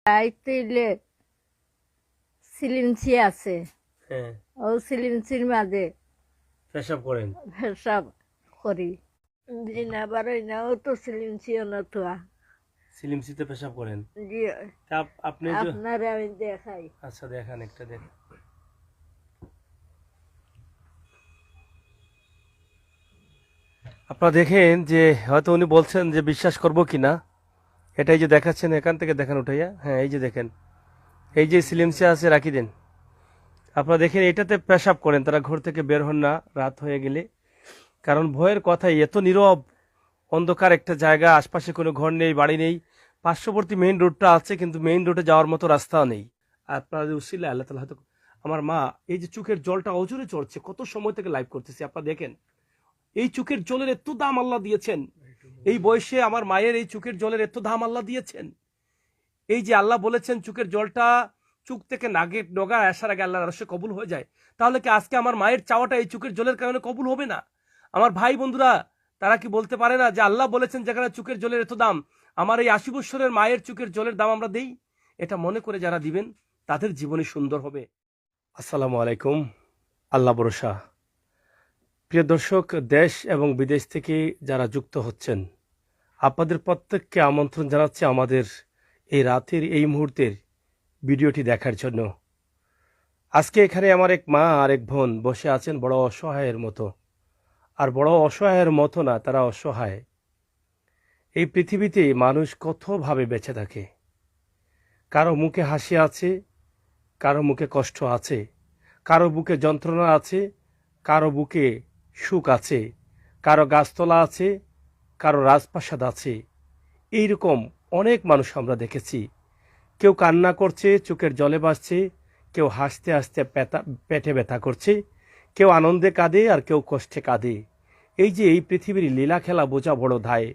আইতেইলে সিলিমসি আছে, হ্যাঁ, ও সিলিমসির মাঝে পেশাব করেন। পেশাব করি। দিনা বারোই না, ও তো সিলিমসিও না থোয়া। সিলিমসিতে পেশাব করেন। জি, তা আপনি যে আপনারে আমি দেখাই। আচ্ছা দেখান, একটা দেখ। আপনারা দেখেন যে হয়তো উনি বলছেন যে বিশ্বাস করব কিনা, এটাই যে দেখাচ্ছেন এখান থেকে দেখেন উঠাইয়া। হ্যাঁ, এই যে দেখেন, এই যে সিলিমসি আছে রাখি দেন। আপনারা দেখেন এটাতে পেশাব করেন, তারা ঘর থেকে বের হন না রাত হয়ে গেলে। কারণ ভয়ের কথাই, এত নীরব অন্ধকার একটা জায়গা, আশপাশে কোনো ঘর নেই, বাড়ি নেই। পার্শ্ববর্তী মেইন রোডটা আছে, কিন্তু মেইন রোডে যাওয়ার মতো রাস্তাও নেই। আপনাদের উসিলে আল্লাহ তাআলা হয়তো, আমার মা এই যে চোখের জলটা অজরে চড়ছে, কত সময় থেকে লাইভ করতেছি, আপনারা দেখেন। এই চোখের জলের এত দাম আল্লাহ দিয়েছেন, এই বয়সে আমার মায়ের এই চোখের জলের এত দাম আল্লাহ দিয়েছেন। এই যে আল্লাহ বলেছেন চোখের জলটা চোখ থেকে নাগের ডগা আসার আগে আল্লাহর আরশে কবুল হয়ে যায়, তাহলে কি আজকে আমার মায়ের চাওয়াটা এই চোখের জলের কারণে কবুল হবে না? আমার ভাই বন্ধুরা, তারা কি বলতে পারে না যে আল্লাহ বলেছেন যেখানে চোখের জলের এত দাম, আমার এই ৮০ বছরের মায়ের চোখের জলের দাম আমরা দেই? এটা মনে করে যারা দিবেন তাদের জীবনই সুন্দর হবে। আসসালামু আলাইকুম। আল্লাহ ভরসা। প্রিয় দর্শক, দেশ এবং বিদেশ থেকে যারা যুক্ত হচ্ছেন, আপনাদের প্রত্যেককে আমন্ত্রণ জানাচ্ছি আমাদের এই রাতের এই মুহূর্তের ভিডিওটি দেখার জন্য। আজকে এখানে আমার এক মা আর এক বোন বসে আছেন বড় অসহায়ের মতো। আর বড় অসহায়ের মতো না, তারা অসহায়। এই পৃথিবীতে মানুষ কতভাবে বেঁচে থাকে। কারো মুখে হাসি আছে, কারো মুখে কষ্ট আছে, কারো বুকে যন্ত্রণা আছে, কারো বুকে সুখ আছে, কারো গাছতলা আছে, কারো রাজপ্রাসাদ আছে। এইরকম অনেক মানুষ আমরা দেখেছি। কেউ কান্না করছে, চোখের জলে ভাসছে, কেউ হাসতে হাসতে পেটে ব্যথা করছে, কেউ আনন্দে কাঁদে আর কেউ কষ্টে কাঁদে। এই যে এই পৃথিবীর লীলা খেলা বোঝা বড় দায়।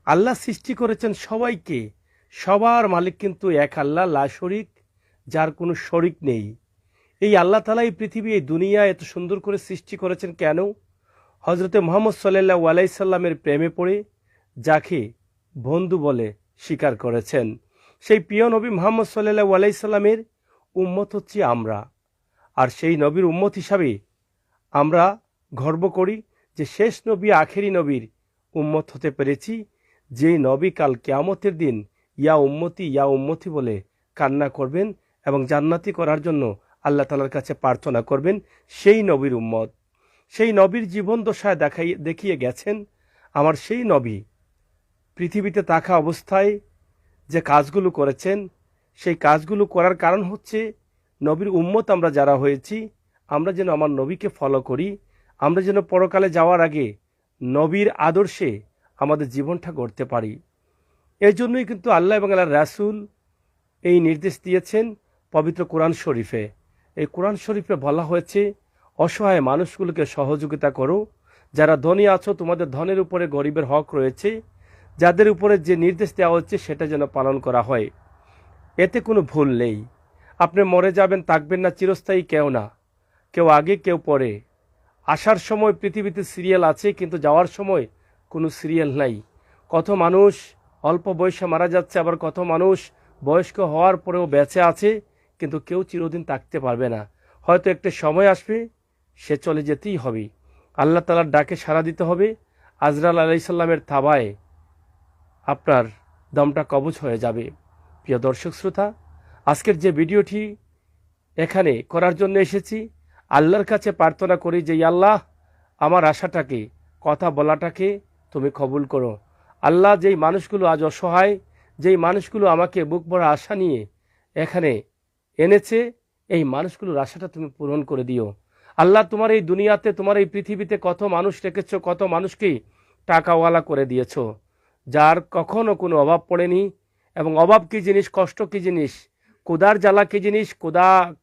আল্লাহ সৃষ্টি করেছেন সবাইকে, সবার মালিক কিন্তু এক আল্লাহ, লা শরিক, যার কোনো শরিক নেই। এই আল্লাহ তাআলা এই পৃথিবী, এই দুনিয়া এত সুন্দর করে সৃষ্টি করেছেন কেন? হজরতে মুহাম্মদ সাল্লাল্লাহু আলাইহি সাল্লামের প্রেমে পড়ে যাকে বন্ধু বলে স্বীকার করেছেন, সেই প্রিয় নবী মুহাম্মদ সাল্লাল্লাহু আলাইহি সাল্লামের উম্মত হচ্ছি আমরা। আর সেই নবীর উম্মত হিসাবে আমরা গর্ব করি যে শেষ নবী, আখেরি নবীর উম্মত হতে পেরেছি। যেই নবী কাল কিয়ামতের দিন ইয়া উম্মতি বলে কান্না করবেন এবং জান্নাতি করার জন্য আল্লাহ তাআলার কাছে প্রার্থনা করবেন, সেই নবীর উম্মত। সেই নবীর জীবন দশায় দেখিয়ে গেছেন আমার সেই নবী পৃথিবীতে থাকা অবস্থায় যে কাজগুলো করেছেন, সেই কাজগুলো করার কারণ হচ্ছে নবীর উম্মত আমরা যারা হয়েছি, আমরা যেন আমার নবীকে ফলো করি, আমরা যেন পরকালে যাওয়ার আগে নবীর আদর্শে আমাদের জীবনটা গড়তে পারি। এই জন্যই কিন্তু আল্লাহ এবং আল্লাহর রাসূল এই নির্দেশ দিয়েছেন পবিত্র কোরআন শরীফে। এই কোরআন শরীফে বলা হয়েছে, অসহায় মানুষগুলোকে সহযোগিতা করো, যারা ধনী আছো তোমাদের ধনের উপরে গরিবের হক রয়েছে, যাদের উপরে যে নির্দেশ দেওয়া হচ্ছে সেটা যেন পালন করা হয়। এতে কোনো ভুল নেই। আপনি মরে যাবেন, থাকবেন না, চিরস্থায়ী কেউ না, কেউ আগে কেউ পরে। আসার সময় পৃথিবীতে সিরিয়াল আছে, কিন্তু যাওয়ার সময় কোনো সিরিয়াল নাই। কত মানুষ অল্প বয়সে মারা যাচ্ছে, আবার কত মানুষ বয়স্ক হওয়ার পরেও বেঁচে আছে, কিন্তু কেউ চিরদিন থাকতে পারবে না। হয়তো একটা সময় আসবে সে চলে যেতেই হবে। আল্লাহ তাআলার ডাকে সাড়া দিতে হবে। আজরাইল আলাইহিস সালামের থাবায় আপনার দমটা কবজ হয়ে যাবে। প্রিয় দর্শক শ্রোতা, আজকের যে ভিডিওটি এখানে করার জন্য এসেছি, আল্লাহর কাছে প্রার্থনা করি যে আল্লাহ, আমার আশাটাকে, কথা বলাটাকে তুমি কবুল করো। আল্লাহ, যেই মানুষগুলো আজ অসহায়, যেই মানুষগুলো আমাকে বুক ভরা আশা নিয়ে এখানে এনেছে, এই মানুষগুলোর আশাটা তুমি পূরণ করে দিও। আল্লাহ, তোমার এই দুনিয়াতে, তোমার এই পৃথিবীতে কত মানুষ রেখেছ, কত মানুষকে টাকাওয়ালা করে দিয়েছ, যার কখনো কোনো অভাব পড়েনি। এবং অভাব কী জিনিস, কষ্ট কী জিনিস, ক্ষুধার জ্বালা কী জিনিস,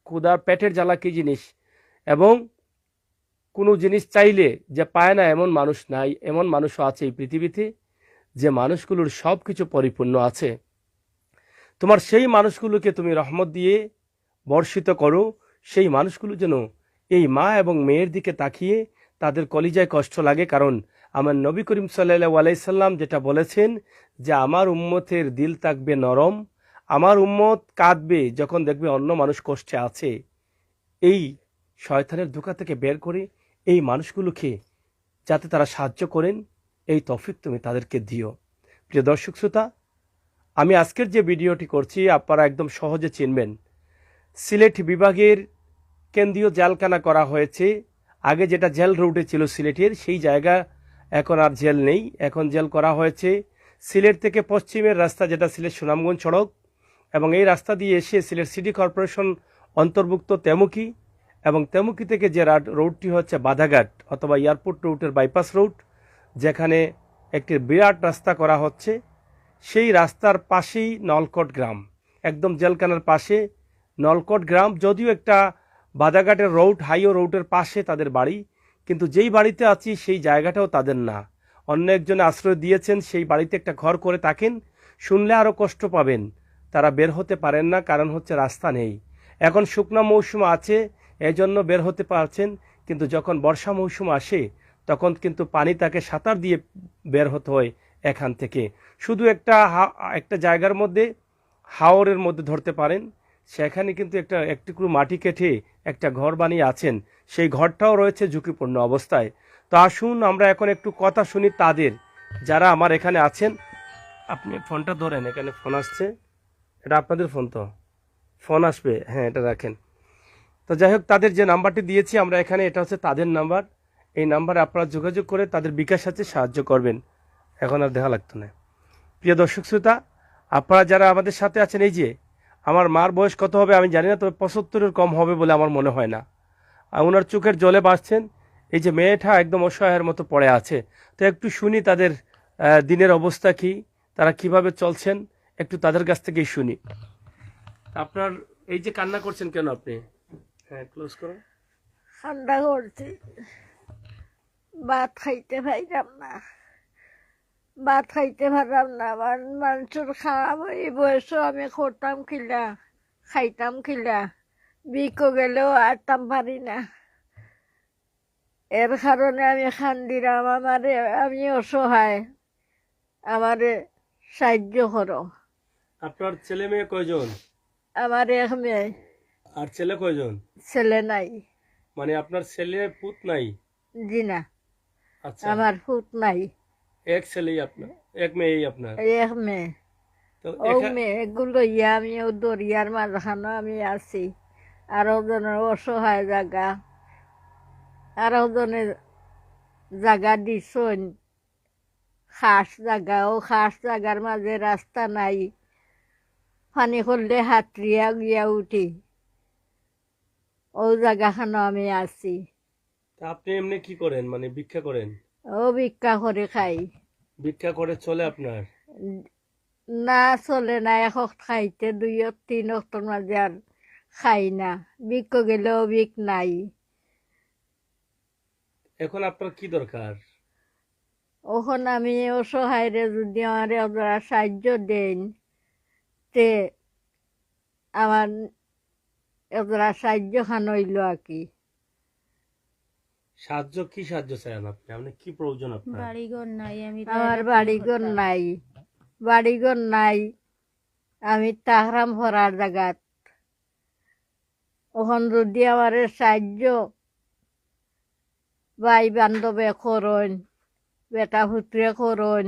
ক্ষুধার পেটের জ্বালা কী জিনিস, এবং কোনো জিনিস চাইলে যে পায় না এমন মানুষ নাই। এমন মানুষও আছে এই পৃথিবীতে, যে মানুষগুলোর সব কিছু পরিপূর্ণ আছে। তোমার সেই মানুষগুলোকে তুমি রহমত দিয়ে বর্ষিত করো। সেই মানুষগুলো যেন এই মা এবং মেয়ের দিকে তাকিয়ে তাদের কলিজায় কষ্ট লাগে। কারণ আমার নবী করিম সাল্লাল্লাহু আলাইহি সাল্লাম যেটা বলেছেন যে আমার উম্মতের দিল থাকবে নরম, আমার উম্মত কাঁদবে যখন দেখবে অন্য মানুষ কষ্টে আছে। এই শয়তানের ধোঁকা থেকে বের করে এই মানুষগুলোকে যাতে তারা সাহায্য করেন, এই তৌফিক তুমি তাদেরকে দিও। প্রিয় দর্শক শ্রোতা, আমি আজকের যে ভিডিওটি করছি আপনারা একদম সহজে চিনবেন। সিলেট বিভাগের কেন্দ্রীয় জেলখানা করা হয়েছে। আগে যেটা জেল রুটে ছিল সিলেটের, সেই জায়গা এখন আর জেল নেই, এখন জেল করা হয়েছে। সিলেট থেকে পশ্চিমের রাস্তা যেটা সিলেট সুনামগঞ্জ সড়ক, এবং এই রাস্তা দিয়ে এসে সিলেট সিটি কর্পোরেশন অন্তর্ভুক্ত তেমুকি, এবং তেমুকি থেকে যে রোডটি হচ্ছে বাধাঘাট অথবা এয়ারপোর্ট রুটের বাইপাস রোড, যেখানে একটি বিরাট রাস্তা করা হচ্ছে, সেই রাস্তার পাশেই নলকট গ্রাম, একদম জেলখানার পাশে নলকট গ্রাম। যদিও একটা বাধাঘাটের রোড, হাইও রোডের পাশে তাদের বাড়ি, কিন্তু যেই বাড়িতে আছি সেই জায়গাটাও তাদের না, অন্য একজনে আশ্রয় দিয়েছেন। সেই বাড়িতে একটা ঘর করে থাকেন। শুনলে আরও কষ্ট পাবেন। তারা বের হতে পারেন না, কারণ হচ্ছে রাস্তা নেই। এখন শুকনো মৌসুম আছে, এজন্য বের হতে পারছেন, কিন্তু যখন বর্ষা মৌসুম আসে তখন কিন্তু পানি তাকে সাঁতার দিয়ে বের হতে হয় এখান থেকে। শুধু একটা জায়গার মধ্যে হাওরের মধ্যে ধরতে পারেন, সেখানে কিন্তু একটু মাটি কেটে একটা ঘর বানিয়ে আছেন। সেই ঘরটাও রয়েছে ঝুঁকিপূর্ণ অবস্থায়। তো আসুন আমরা এখন একটু কথা শুনি তাদের, যারা আমার এখানে আছেন। আপনি ফোনটা ধরেন, এখানে ফোন আসছে। এটা আপনাদের ফোন তো? ফোন আসবে, হ্যাঁ এটা রাখেন। তো যাই হোক, তাদের যে নাম্বারটি দিয়েছি আমরা এখানে, এটা হচ্ছে তাদের নাম্বার। এই নাম্বারে আপনারা যোগাযোগ করে তাদের বিকাশ সাথে সাহায্য করবেন। এখন আর দেখা লাগতো না। প্রিয় দর্শক শ্রোতা, আপনারা যারা আমাদের সাথে আছেন, এই যে আমার মার বয়স কত হবে আমি জানি না, তবে 75-এর কম হবে বলে আমার মনে হয় না। আর ওনার চোখের জলে বাসছেন। এই যে মেয়েটা একদম অসহায়ের মতো পড়ে আছে। তো একটু শুনি তাদের দিনের অবস্থা কি, তারা কিভাবে চলছেন, একটু তাদের কাছ থেকেই শুনি। আপনার এই যে কান্না করছেন কেন আপনি? হ্যাঁ, ক্লোজ করো। ঠান্ডা করছি, ভাত খাইতে পাইলাম না, ভাত খাইতে পারলাম না। আমার মানুষের খাওয়া এই বয়সও আমি করতাম খিলা, খাইতাম খিলা, বিকো গেলেও আরতাম পারি না। এর কারণে আমি খান্দিরাম, আমি অসহায়, আমারে সাহায্য করো। আপনার ছেলে মেয়ে কয়জন? আমার এক মেয়ে, আর ছেলে কয়জন? ছেলে নাই। মানে আপনার ছেলে পুত নাই? জি না, আচ্ছা, আমার ফুট নাই, এক ছেলেই আপনার, এক মেয়েই আপনার? এক মেয়ে। তো ও মেয়েগুলো আমি ও দরিয়ার মাঝখানে আমি আছি। আরো জনের অসহায় জায়গা, আরো জনের জায়গা দিছন খাস জায়গা, ও খাস জায়গার মাঝে রাস্তা নাই, পানি করলে হাতরিয়া গিয়া উঠি। ও জায়গাখানে আমি আছি। তা আপনি এমনি কি করেন, মানে ভিক্ষা করেন? ও ভিক্ষা করে খাই। ভিক্ষা করে চলে আপনার? না, চলে না। এক খাইতে 2-3 অক্টর মাঝে আর খাই না। বিক গেলেও বিক নাই। এখন আপনার কি দরকার? ওখন আমি অসহায়রে যদি আমার ওরা সাহায্য দেন, তে আমার ওরা সাহায্য খান হইল আর কি। সাহায্য কি সাহায্য চান আপনি? আপনি কি প্রয়োজন আপনার? বাড়িঘর নাই, আমি আমার বাড়িঘর নাই, বাড়িঘর নাই। আমি তাহরাম ভরার জায়গাত। ওখান যদি আমার সাহায্য ভাই বান্ধবে করন, বেটা পুত্রে করন,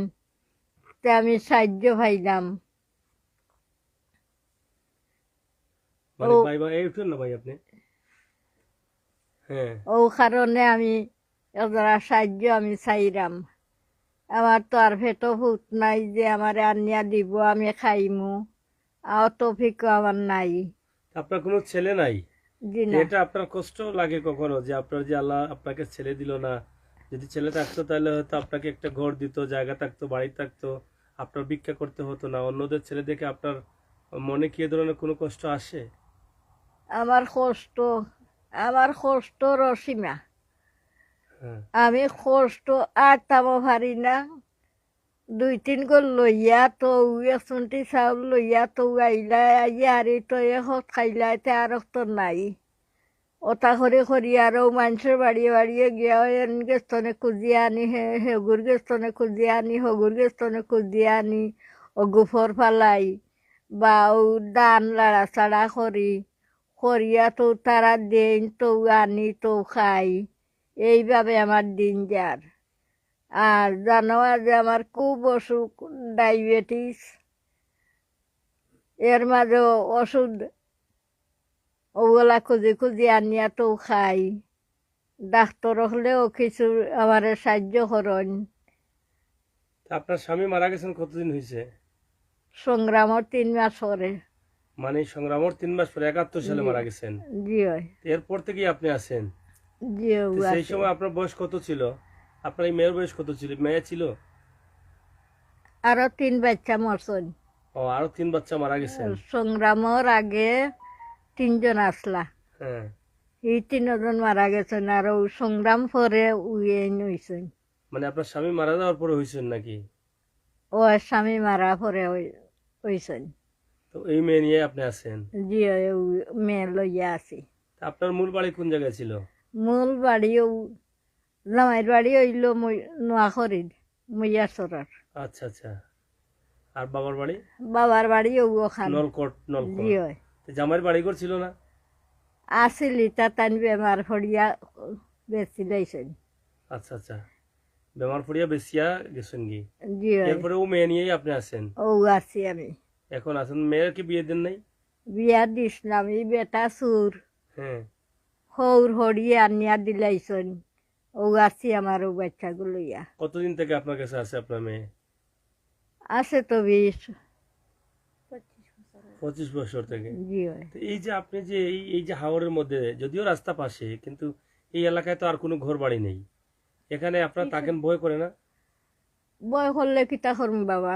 তে আমি সাহায্য পাইলাম। মানে ভাই ভাই, এই উঠুন না ভাই আপনি। হ্যাঁ, ও কারণে আমি ওরা সাহায্য আমি চাইলাম। আমার তো আর ভেটো ভূত নাই যে আমার আনিয়া দিব আমি খাইমু, আর তফিকও আমার নাই। আপনার কোনো ছেলে নাই? জি না। এটা আপনার কষ্ট লাগে কখনো যে আপনার যে আল্লাহ আপনাকে ছেলে দিল না? যদি ছেলে থাকতো তাহলে হয়তো আপনাকে একটা ঘর দিত, জায়গা থাকতো, বাড়ি থাকতো, আপনার ভিক্ষা করতে হতো না। অন্যদের ছেলে দেখে আপনার মনে কি এ ধরনের কোনো কষ্ট আসে? আমার কষ্ট, আমার কষ্ট রসীমা। হ্যাঁ, আমি কষ্ট আর তামো পারি না। 2-3 গোল লইয়া তো একচুনটি চাউল লইয়া তো আইলা আইয়া তো এখন খাইলাইতে আর তো নাই। ওটা করে করি আরও মানুষের বাড়িয়ে বাড়িয়ে গিয়া গেস্তনে খুঁজিয়ে আনি, হেগুর গেস্তনে খুঁজিয়ে আনি, হগুর গেস্তনে খুঁজিয়ে আনি, ও গুফর ফালাই বা ও ধান লাড়াচাড়া করি করিয়া তো তারা দেন তো আনি তো খাই এইভাবে আমার দিন যার। আর জানো যে আমার খুব অসুখ, ডায়াবেটিস, এর মাঝে ওষুধ ওগুলা খুঁজি খুঁজি আনিয়া তো খাই। ডাক্তার হলেও কিছু আমার সাহায্য করেন। তা আপনার স্বামী মারা গেছেন কতদিন হয়েছে? সংগ্রামর 3 মাস পরে। মানে সংগ্রামর 3 মাস পরে 71 সালে মারা গেছেন। জি হয়, এরপর থেকেই আপনি আছেন। জি ও তো সেই আছে। সময় আপনার বয়স কত ছিল? আপনার এই মেয়ের বয়স কত ছিল? মেয়ে ছিল? আরো 3 বাচ্চা মরছেন। ও, আরো 3 বাচ্চা মারা গেছেন। সংগ্রামর আগে 3 জন আসলা, হ্যাঁ। এই 3 জন মারা গেছেন। আর ও সংগ্রাম পরে উইয়ে নইছেন। মানে আপনার স্বামী মারা যাওয়ার পরে হয়েছেন নাকি? ও স্বামী মারা পরে হইছেন। তো এই মেয়ে নিয়ে আপনি আছেন। জি ও মেয়ে লইয়া আছি। তা আপনার মূল বাড়ি কোন জায়গায় ছিল? মূল বাড়িও জামাইয়ের বাড়ি হইল নোয়াখরির মৈয়াসরার। আচ্ছা আচ্ছা। আর বাবার বাড়ি? বাবার বাড়ি ওখান। নলকোট। নলকোট। জি হয়, তো জামাইয়ের বাড়ি ঘর ছিল না? আসিলি তা তান বেমার ফড়িয়া বেশি লাইছেন। আচ্ছা আচ্ছা। বেমার পড়িয়া বেশিয়া গেছেন কি? জি হয়, এরপরে ও মেয়ে নিয়েই আপনি আছেন। ও আছি আমি। এখন আছেন। মেয়ের কি বিয়ে দেন নাই? বিয়া দিছিলাম, এই বেটা সুর হ্যাঁ। হৌর হড়িয়ে আনিয়া দিলাইছেন। ও আছি আমার ও বাচ্চাগুলো ইয়া। কতদিন থেকে আপনার কাছে আছে আপনার মেয়ে? আছে তো 20। 25 বছর থেকে। জি হয়, তো এই যে আপনি যে এই যে হাওরের মধ্যে, যদিও রাস্তা পাশে, কিন্তু এই এলাকায় তো আর কোনো ঘর বাড়ি নেই। এখানে আপনার তাকেন ভয় করে না? বয় করলে কিতা করম বাবা,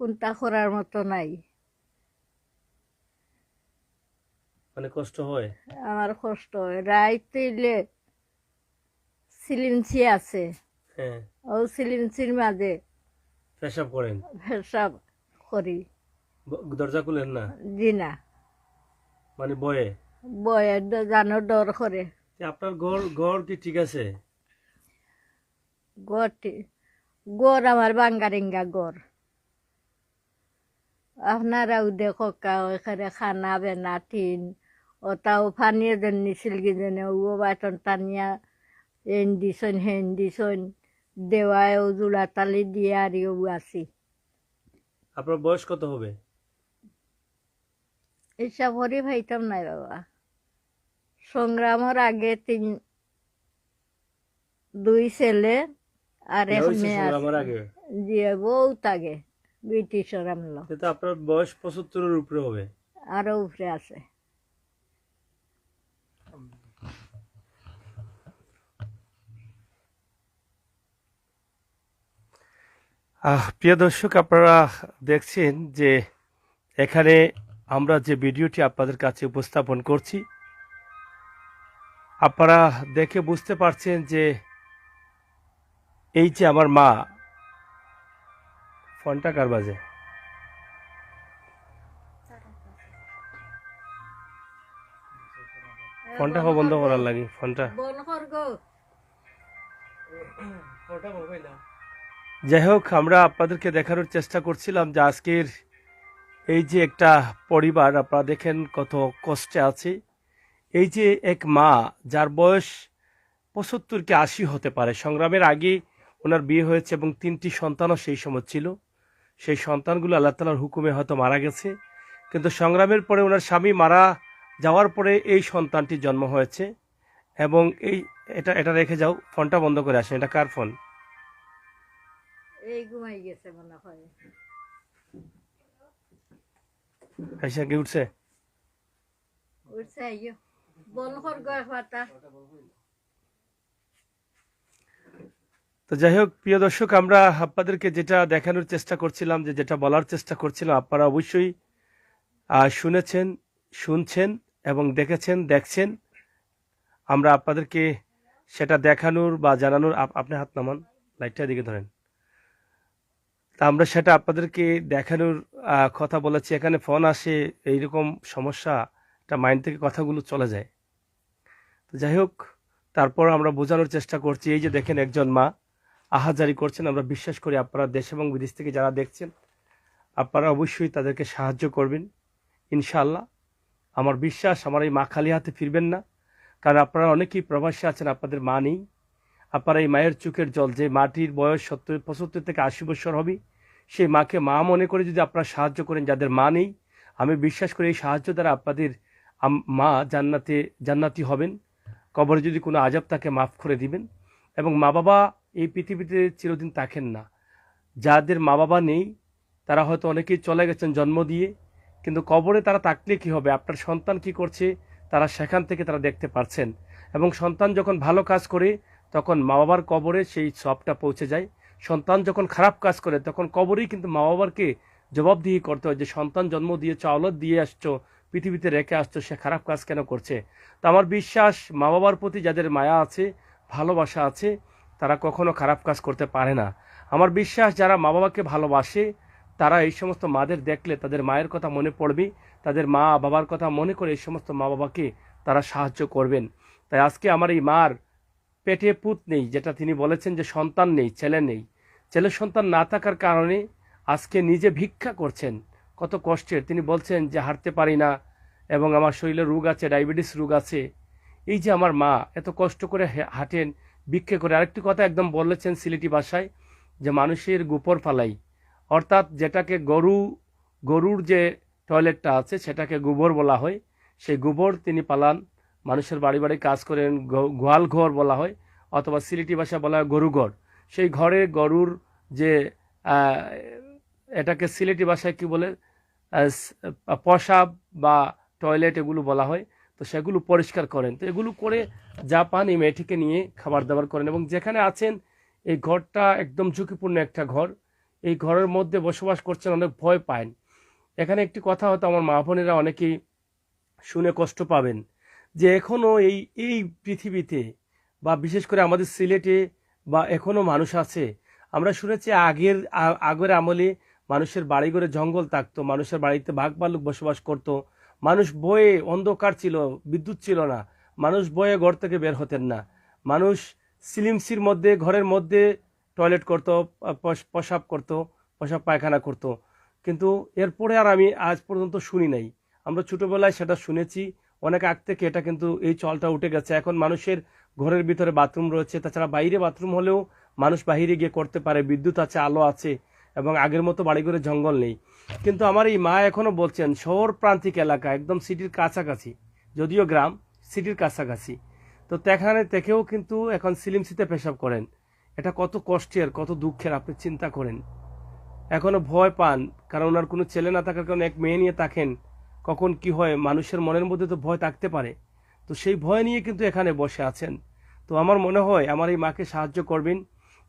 কোনটা করার মতো নাই। মানে কষ্ট হয়? আমার কষ্ট হয়। রাইতে সিলিন্সি আছে, হ্যাঁ। ও সিলিন্সির মাঝে পেশাব করেন? পেশাব করি। দরজা খুলেন না? জি না, মানে ভয়ে? বয়ের জানো ডর করে। যে আপনার ঘর ঘর কি ঠিক আছে? গড়টি গড় আমার বাঙ্গারিঙ্গা গড়। আপনারাও দেখো কাও এখানে খানা বেনা টিন ওটাও ফানিয়ে দেন নিছিল গিজনে ও বাটন টানিয়া এন দিছন হেন দিছন দেওয়ায় ও জোড়া তালি দিয়ে আর ও আছি। আপনার বয়স কত হবে? এইসব হরি ভাইতাম নাই বাবা। সংগ্রামের আগে 2 ছেলে আর বিয়ে এক হয়েছে মেয়ে সংগ্রামের আছে। আগে? জি বহুত আগে ব্রিটিশের আমল। কিন্তু আপনার বয়স 75-এর উপরে হবে। আরো উপরে আছে। প্রিয় দর্শক, আপনারা দেখছেন যে এখানে আমরা যে ভিডিওটি আপনাদের কাছে উপস্থাপন করছি, আপনারা দেখে বুঝতে পারছেন যে এই যে আমার মা। ফোনটা কার বাজে? ফোনটা বন্ধ করার লাগে ফোনটা। যাই হোক, আমরা আপনাদেরকে দেখানোর চেষ্টা করছিলাম যে আজকের এই যে একটা পরিবার, আপনারা দেখেন কত কষ্টে আছে। এই যে এক মা, যার বয়স 75 কি 80 হতে পারে। সংগ্রামের আগে ওনার বিয়ে হয়েছে এবং 3টি সন্তানও সেই সময় ছিল। সেই সন্তানগুলো আল্লাহ তাআলার হুকুমে হয়তো মারা গেছে, কিন্তু সংগ্রামের পরে ওনার স্বামী মারা যাওয়ার পরে এই সন্তানটি জন্ম হয়েছে। এবং এটা এটা রেখে যাও, ফোনটা বন্ধ করে আসেন। এটা কার ফোন? এই ঘুমাই গেছে মনে হয়। আইসা কি উঠছে? উঠছে আইয়ো বল কর গয় ফাটা। তো যাই হোক, প্রিয় দর্শক, আমরা আপনাদেরকে যেটা দেখানোর চেষ্টা করছিলাম, যেটা বলার চেষ্টা করছিলাম, আপনারা অবশ্যই শুনেছেন, শুনছেন এবং দেখছেন। আমরা আপনাদেরকে সেটা দেখানোর বা জানানোর, আপনি হাত নামান, লাইটটা দিকে ধরেন। তা আমরা সেটা আপনাদেরকে দেখানোর কথা বলেছি। এখানে ফোন আসে, এইরকম সমস্যা, এটা মাইন্ড থেকে কথাগুলো চলে যায়। তো যাই হোক, তারপর আমরা বোঝানোর চেষ্টা করছি। এই যে দেখেন, একজন মা আহাজারি করছেন। আমরা বিশ্বাস করি আপনারা দেশ এবং বিদেশ থেকে যারা দেখছেন, আপনারা অবশ্যই তাদেরকে সাহায্য করবেন ইনশাআল্লাহ। আমার বিশ্বাস আমার এই মা খালি হাতে ফিরবেন না, কারণ আপনারা অনেকেই প্রবাসী আছেন, আপনাদের মা নেই। আপনারা এই মায়ের চোখের জল, যে মাটির বয়স 70 75 থেকে 80 বছর হবে, সেই মাকে মা মনে করে যদি আপনারা সাহায্য করেন যাদের মা নেই, আমি বিশ্বাস করি এই সাহায্য দ্বারা আপনাদের মা জান্নাতি হবেন। কবরে যদি কোনো আযাব তাকে মাফ করে দিবেন। এবং মা বাবা এই পৃথিবীতে চিরদিন থাকেন না। যাদের মা বাবা নেই তারা হয়তো অনেকেই চলে গেছেন জন্ম দিয়ে, কিন্তু কবরে তারা থাকলে কি হবে, আপনার সন্তান কি করছে তারা সেখান থেকে তারা দেখতে পারছেন। এবং সন্তান যখন ভালো কাজ করে তখন মা বাবার কবরে সেই সবটা পৌঁছে যায়। সন্তান যখন খারাপ কাজ করে তখন কবরেই কিন্তু মা বাবাকে জবাবদিহি করতে হয় যে সন্তান জন্ম দিয়েছ, আওলাদ দিয়ে আসছো, পৃথিবীতে রেখে আসছো, সে খারাপ কাজ কেন করছে। তো আমার বিশ্বাস মা বাবার প্রতি যাদের মায়া আছে, ভালোবাসা আছে, তারা কখনো খারাপ কাজ করতে পারে না। আমার বিশ্বাস যারা মা বাবাকে ভালোবাসে তারা এই সমস্ত মাদের দেখলে তাদের মায়ের কথা মনে পড়বে, তাদের মা বাবার কথা মনে করে এই সমস্ত মা বাবাকে তারা সাহায্য করবেন। তাই আজকে আমার এই মার পেটে পুত নেই, যেটা তিনি বলেছেন যে সন্তান নেই, ছেলে নেই, ছেলে সন্তান না থাকার কারণে আজকে নিজে ভিক্ষা করছেন, কত কষ্টের। তিনি বলছেন যে হাঁটতে পারি না এবং আমার শরীরে রোগ আছে, ডায়াবেটিস রোগ আছে। এই যে আমার মা এত কষ্ট করে হাঁটেন, ভিক্ষা করে। আরেকটি কথা একদম বলেছেন সিলেটি ভাষায় যে মানুষের গোপর ফালাই, অর্থাৎ যেটাকে গরুর যে টয়লেটটা আছে সেটাকে গোবর বলা হয়, সেই গোবর তিনি পালান, মানুষের বাড়ি বাড়ি কাজ করেন, গোয়াল ঘর বলা হয়, অথবা সিলেটি ভাষা বলা হয় গরু ঘর। সেই ঘরে গরুর যে এটাকে সিলেটি ভাষায় কি বলে, প্রসাব বা টয়লেট এগুলো বলা হয়। তো সেগুলো পরিষ্কার করেন। তো এগুলো করে যা পান এই মেয়েটিকে নিয়ে খাবার দাবার করেন। এবং যেখানে আছেন এই ঘরটা একদম ঝুঁকিপূর্ণ একটা ঘর, এই ঘরের মধ্যে বসবাস করছেন, অনেক ভয় পান। এখানে একটি কথা হয়তো আমার মা বোনেরা অনেকেই শুনে কষ্ট পাবেন, যে এখনও এই এই পৃথিবীতে বা বিশেষ করে আমাদের সিলেটে বা এখনও মানুষ আছে। আমরা শুনেছি আগের আমলে মানুষের বাড়িঘরে জঙ্গল থাকতো, মানুষের বাড়িতে বাঘ ভাল্লুক বসবাস করতো, মানুষ ভয়ে, অন্ধকার ছিল, বিদ্যুৎ ছিল না, মানুষ ভয়ে ঘর থেকে বের হতেন না, মানুষ সিলিমসির মধ্যে ঘরের মধ্যে টয়লেট করতো, প্রসাব করতো, প্রসাব পায়খানা করতো। কিন্তু এরপরে আর আমি আজ পর্যন্ত শুনি নাই। আমরা ছোটবেলায় সেটা শুনেছি, অনেক আগ থেকে এটা কিন্তু এই চলটা উঠে গেছে। এখন মানুষের ঘরের ভিতরে বাথরুম রয়েছে, তাছাড়া বাইরে বাথরুম হলেও মানুষ বাইরে গিয়ে করতে পারে, বিদ্যুৎ আছে, আলো আছে, এবং আগের মতো বাড়িঘরে জঙ্গল নেই। কিন্তু আমার এই মা এখনো বলছেন শহর প্রান্তিক এলাকা, একদম সিটির কাছাকাছি, যদিও গ্রাম, সিটির কাছাকাছি, তো সেখানে থেকেও কিন্তু এখন সিলিমসিতে পেশাব করেন। এটা কত কষ্টের, কত দুঃখের আপনি চিন্তা করেন। এখনো ভয় পান, কারণ ওনার কোনো ছেলে না থাকার কারণে এক মেয়ে নিয়ে থাকেন, কখন কি হয় মানুষের মনের মধ্যে তো ভয় থাকতে পারে। তো সেই ভয় নিয়ে কিন্তু এখানে বসে আছেন। তো আমার মনে হয় আমার এই মাকে সাহায্য করবেন,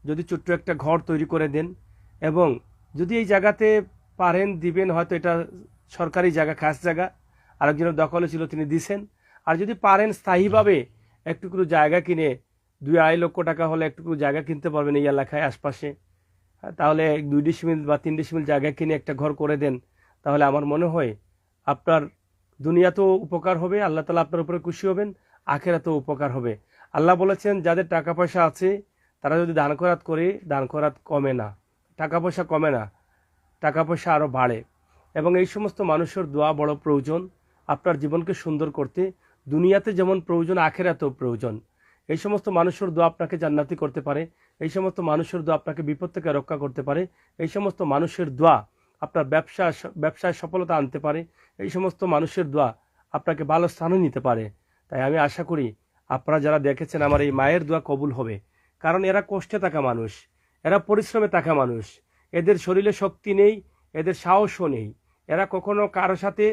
যদি ছোট্ট একটা ঘর তৈরি করে দেন, এবং যদি এই জায়গাতে পারেন দিবেন, হয়তো এটা সরকারি জায়গা, খাস জায়গা, আরেকজনের দখলে ছিল তিনি দিছেন। আর যদি পারেন স্থায়ীভাবে একটুকু জায়গা কিনে, 2-2.5 লক্ষ টাকা হলে একটুকু জায়গা কিনতে পারবেন এই এলাকায় আশপাশে, তাহলে 2 ডিসিমিল বা 3 ডিসিমিল জায়গা কিনে একটা ঘর করে দেন, তাহলে আমার মনে হয় আপনার দুনিয়াতেও উপকার হবে, আল্লাহ তাআলা আপনার উপরে খুশি হবেন, আখিরাতেও উপকার হবে। আল্লাহ বলেছেন যাদের টাকা পয়সা আছে তারা যদি দান খয়রাত করে, দান খয়রাত কমে না, টাকা পয়সা কমে না, টাকা পয়সা আরও বাড়ে। এবং এই সমস্ত মানুষের দোয়া বড় প্রয়োজন আপনার জীবনকে সুন্দর করতে। দুনিয়াতে যেমন প্রয়োজন, আখিরাতেও প্রয়োজন। এই সমস্ত মানুষের দোয়া আপনাকে জান্নাতি করতে পারে, এই সমস্ত মানুষের দোয়া আপনাকে বিপদ থেকে রক্ষা করতে পারে, এই সমস্ত মানুষের দোয়া আপনার ব্যবসায় সফলতা আনতে পারে, এই সমস্ত মানুষের দোয়া আপনাকে ভালো স্থানে নিতে পারে। তাই আমি আশা করি আপনারা যারা দেখেছেন আমার এই মায়ের দোয়া কবুল হবে, কারণ এরা কষ্টে থাকা মানুষ, এরা পরিশ্রমে থাকা মানুষ, এদের শরীরে শক্তি নেই, এদের সাহসও নেই, এরা কখনো কারো সাথে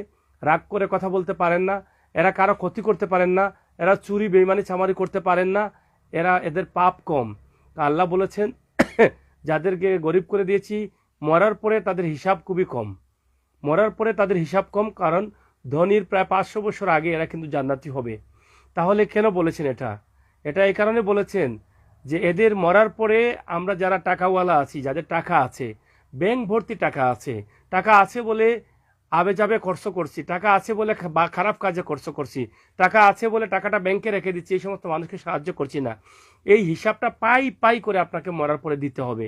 রাগ করে কথা বলতে পারেন না, এরা কারো ক্ষতি করতে পারেন না, এরা চুরি বেইমানি চামারি করতে পারেন না, এদের পাপ কম। আল্লাহ বলেছেন যাদেরকে গরিব করে দিয়েছি মরার পরে তাদের হিসাব খুবই কম, মরার পরে তাদের হিসাব কম, কারণ ধনীর প্রায় 500 বছর আগে এরা কিন্তু জান্নাতি হবে। তাহলে কেন বলেছেন এটা এই কারণে বলেছেন যে এদের মরার পরে আমরা যারা টাকাওয়ালা আছি, যাদের টাকা আছে, ব্যাংক ভর্তি টাকা আছে বলে আবে যাবে খরচ করছি, টাকা আছে বলে খারাপ কাজে খরচ করছি, টাকা আছে বলে টাকাটা ব্যাংকে রেখে দিচ্ছি, এই সমস্ত মানুষকে সাহায্য করছি না। এই হিসাবটা পাই করে আপনাকে মরার পরে দিতে হবে।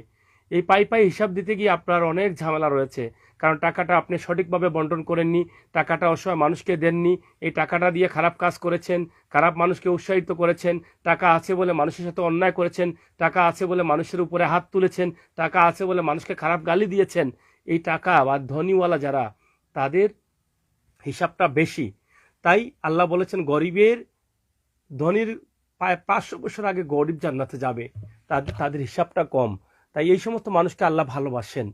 এই পাই হিসাব দিতে গিয়ে আপনার অনেক ঝামেলা রয়েছে, কারণ টাকাটা আপনি সঠিকভাবে বন্টন করেননি, টাকাটা অসহায় মানুষকে দেননি, এই টাকাটা দিয়ে খারাপ কাজ করেছেন, খারাপ মানুষকে উৎসাহিত করেছেন, টাকা আছে বলে মানুষের সাথে অন্যায় করেছেন, টাকা আছে বলে মানুষের উপরে হাত তুলেছেন, টাকা আছে বলে মানুষকে খারাপ গালি দিয়েছেন। এই টাকা বা ধনীওয়ালা যারা, তাদের হিসাবটা বেশি। তাই আল্লাহ বলেছেন গরিবের, ধনীর 500 বছর আগে গরিব জান্নাতে যাবে, তাদের হিসাবটা কম। তাই এই সমস্ত মানুষকে আল্লাহ ভালোবাসেন,